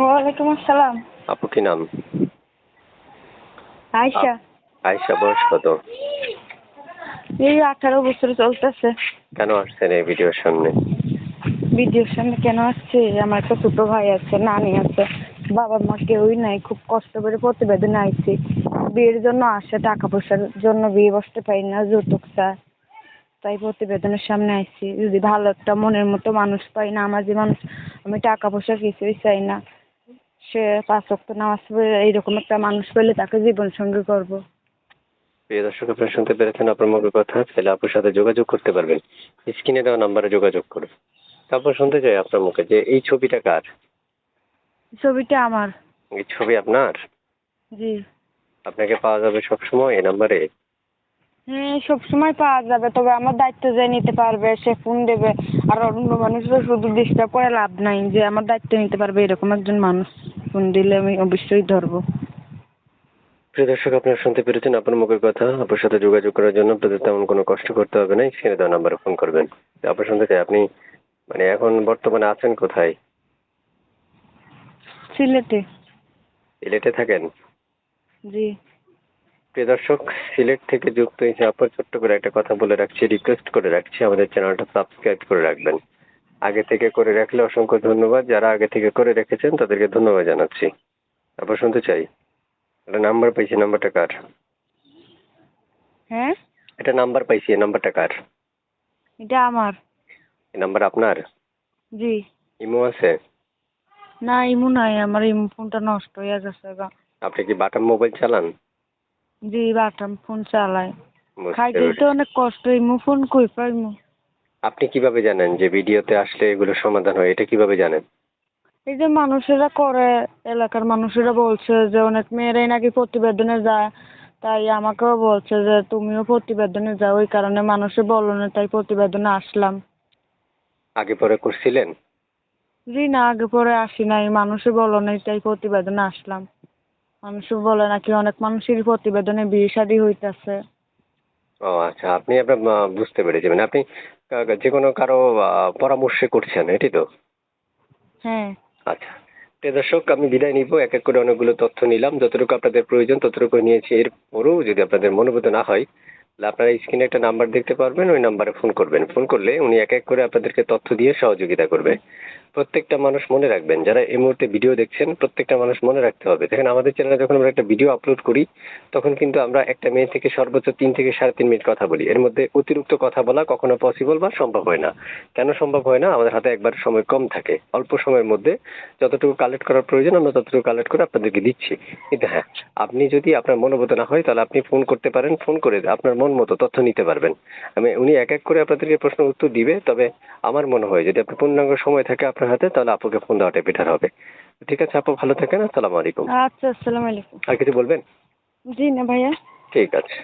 ওয়ালাইকুম আসসালাম। আপু কি নাম? আয়শা। আয়শা, বয়স কত? এই 18 বছর চলতেছে। কেন আসছেন এই ভিডিওর সামনে? ভিডিওর সামনে কেন আসছে? আমার একটা ছোট ভাই আছে, নানি আছে, বাবা মা কেউই নাই। খুব কষ্ট করে প্রতিবেদনে আইছি। বিয়ের জন্য আসে, টাকা পয়সার জন্য বিয়ে বসতে পারি না, যৌতুক চায়। তাই প্রতিবেদনের সামনে আইছি। যদি ভালো একটা মনের মতো মানুষ পাই না, আমার যে মানুষ, আমি টাকা পয়সা কিছুই চাই না। সে 5 ওয়াক্ত নামাজ পড়ে এইরকম একটা মানুষ পেলে তাকে জীবন সঙ্গী করবো। প্রিয় দর্শক, আপনারা শুনতে পেরেছেন আপনার মুখের কথা। তাহলে আপুর সাথে যোগাযোগ করতে পারবেন, স্ক্রিনে দেওয়া নাম্বারে যোগাযোগ করুন। তারপর শুনতে চাই আপনার মুখে যে এই ছবিটা কার? ছবিটা আমার। এই ছবি আপনার? জি। আপনাকে পাওয়া যাবে সবসময় এই নাম্বারে? হ্যাঁ, সবসময় পাওয়া যাবে, তবে আমার দায়িত্ব যে নিতে পারবে সে ফোন দেবে। আর অন্য মানুষরা শুধু ডিস্টার্ব করে লাভ নাই, যে আমার দায়িত্ব নিতে পারবে এরকম একজন মানুষ ফোন দিলে আমি অবশ্যই ধরবো। প্রিয় দর্শক, আপনারা শুনতে পেরেছেন আপনার মুখের কথা। আপনার সাথে যোগাযোগ করার জন্য আপনাদের তেমন কোনো কষ্ট করতে হবে না, স্ক্রিনে দেওয়া নাম্বারে ফোন করবেন। আপনার শুনতে চাই আপনি মানে এখন বর্তমানে আছেন কোথায়? সিলেটে। সিলেটে থাকেন? জি। প্রিয় দর্শক, সিলেট থেকে যুক্ত হয়েছে আপনার, ছোট্ট করে একটা কথা বলে রাখছি, রিকোয়েস্ট করে রাখছি, আমাদের চ্যানেলটা সাবস্ক্রাইব করে রাখবেন। আগে থেকে করে রাখলে অসংখ্য ধন্যবাদ। যারা আগে থেকে করে রেখেছেন তাদেরকে ধন্যবাদ জানাচ্ছি। তারপর শুনতে চাই, একটা নাম্বার পাইছি, নাম্বারটা কার? হ্যাঁ, একটা নাম্বার পাইছি, এই নাম্বারটা কার? এটা আমার। এই নাম্বার আপনার? জি। ইমো আছে? না, ইমু নাই, আমার ইমু ফোনটা নষ্ট হয়ে গেছে গা। আপনি কি বাটাম মোবাইল চালান? জি, বাটাম ফোন চালাই। বুঝতে খাইতে পেরেছি। তো অনেক কষ্ট, ইমু ফোন কই পাইমু? আপনি কিভাবে জানেন যে ভিডিওতে আসলে এগুলো সমাধান হয়? এটা কিভাবে জানেন? এই যে মানুষেরা করে, এলাকার মানুষেরা বলছে যে অনেক মেয়েরাই নাকি প্রতিবেদনে যায়। তাই আমাকেও বলছে যে তুমিও প্রতিবেদনে যাও, ওই কারণে মানুষে বললো না, তাই প্রতিবেদনে আসলাম। আগে পরে করছিলেন? জি না, আগে পরে আসি নাই, মানুষে বলো নাই তাই প্রতিবেদনে আসলাম। মানুষে বলে নাকি অনেক মানুষেরই প্রতিবেদনে বিয়ে শাদী হইতাছে। ও আচ্ছা, আপনি আপনার বুঝতে পেরেছি, মানে আপনি যে কোনো কারো পরামর্শে করছেন, এটি তো? হ্যাঁ। আচ্ছা। প্রিয় দর্শক, আমি বিদায় নিব। এক এক করে অনেকগুলো তথ্য নিলাম, যতটুকু আপনাদের প্রয়োজন ততটুকু নিয়েছি। এরপরেও যদি আপনাদের মনোভূত না হয়, তাহলে আপনারা স্ক্রিনে একটা নাম্বার দেখতে পারবেন, ওই নাম্বারে ফোন করবেন। ফোন করলে উনি এক এক করে আপনাদেরকে তথ্য দিয়ে সহযোগিতা করবে। প্রত্যেকটা মানুষ মনে রাখবেন, যারা এই মুহূর্তে ভিডিও দেখছেন, প্রত্যেকটা মানুষ মনে রাখতে হবে, দেখেন আমাদের চ্যানেলে যখন আমরা একটা ভিডিও আপলোড করি, তখন কিন্তু আমরা একটা মেয়ে থেকে সর্বোচ্চ 3 থেকে 3.5 মিনিট কথা বলি। এর মধ্যে অতিরিক্ত কথা বলা কখনো পসিবল বা সম্ভব হয় না। কেন সম্ভব হয় না? আমাদের হাতে একবার সময় কম থাকে। অল্প সময়ের মধ্যে যতটুকু কালেক্ট করার প্রয়োজন আমরা ততটুকু কালেক্ট করে আপনাদেরকে দিচ্ছি। কিন্তু হ্যাঁ, আপনি যদি আপনার মনোভূত না হয় তাহলে আপনি ফোন করতে পারেন। ফোন করে আপনার মন মতো তথ্য নিতে পারবেন। উনি এক এক করে আপনাদেরকে প্রশ্ন উত্তর দিবে। তবে আমার মনে হয় যদি আপনার পূর্ণাঙ্গ সময় থাকে আপনার হাতে, তাহলে আপুকে ফোন দেওয়াটাই বেটার হবে। ঠিক আছে আপু, ভালো থাকেন। আসসালামু আলাইকুম। আচ্ছা, আসসালামু আলাইকুম। আর কিছু বলবেন? জি না ভাইয়া। ঠিক আছে।